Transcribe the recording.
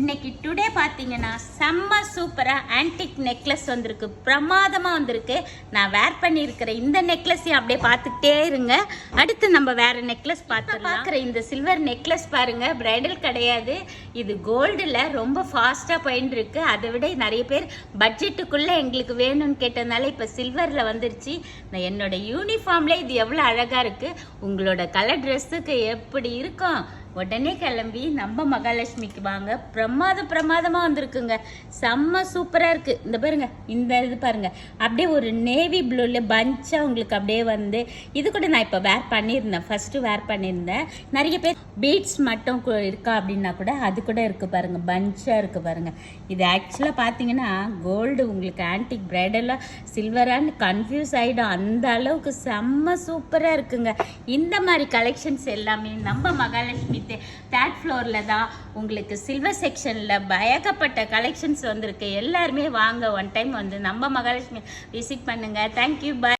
இன்னைக்கு டுடே பார்த்தீங்கன்னா செம்ம சூப்பராக ஆன்டிக் நெக்லஸ் வந்திருக்கு, பிரமாதமாக வந்திருக்கு. நான் வேர் பண்ணியிருக்கிற இந்த நெக்லஸையும் அப்படியே பார்த்துக்கிட்டே இருங்க. அடுத்து நம்ம வேற நெக்லஸ் பார்க்குற இந்த சில்வர் நெக்லஸ் பாருங்க, பிரைடல் கிடையாது, இது கோல்டில் ரொம்ப ஃபாஸ்ட்டாக போயின்னு இருக்கு. அதை விட நிறைய பேர் பட்ஜெட்டுக்குள்ளே எங்களுக்கு வேணும்னு கேட்டதுனால இப்போ சில்வரில் வந்துருச்சு. நான் என்னோட யூனிஃபார்ம்ல இது எவ்வளோ அழகாக இருக்குது, உங்களோட கலர் ட்ரெஸ்ஸுக்கு எப்படி இருக்கும். உடனே கிளம்பி நம்ம மகாலட்சுமிக்கு வாங்க. பிரமாதமாக வந்திருக்குங்க, செம்ம சூப்பராக இருக்குது. இந்த பாருங்க, இந்த இது பாருங்க, அப்படியே ஒரு நேவி ப்ளூவில் பஞ்சாக உங்களுக்கு அப்படியே வந்து இது கூட நான் இப்போ வேர் பண்ணியிருந்தேன், ஃபஸ்ட்டு வேர் பண்ணியிருந்தேன். நிறைய பேர் பீட்ஸ் மட்டும் இருக்கா அப்படின்னா கூட அது கூட இருக்குது பாருங்க, பஞ்சாக இருக்குது பாருங்க. இது ஆக்சுவலாக பார்த்தீங்கன்னா கோல்டு உங்களுக்கு ஆன்டிக் பிரைடலாக சில்வரான்னு கன்ஃபியூஸ் ஆகிடும், அந்த அளவுக்கு செம்ம சூப்பராக இருக்குங்க. இந்த மாதிரி கலெக்ஷன்ஸ் எல்லாமே நம்ம மகாலட்சுமி தேர்ட் ஃப்ளோரில் தான் உங்களுக்கு சில்வர் செக்ஷனில் பயக்கப்பட்ட கலெக்ஷன்ஸ் வந்திருக்கு. எல்லாருமே வாங்க, ஒன் டைம் வந்து நம்ம மகாலட்சுமி விசிட் பண்ணுங்க. தேங்க்யூ, பாய்.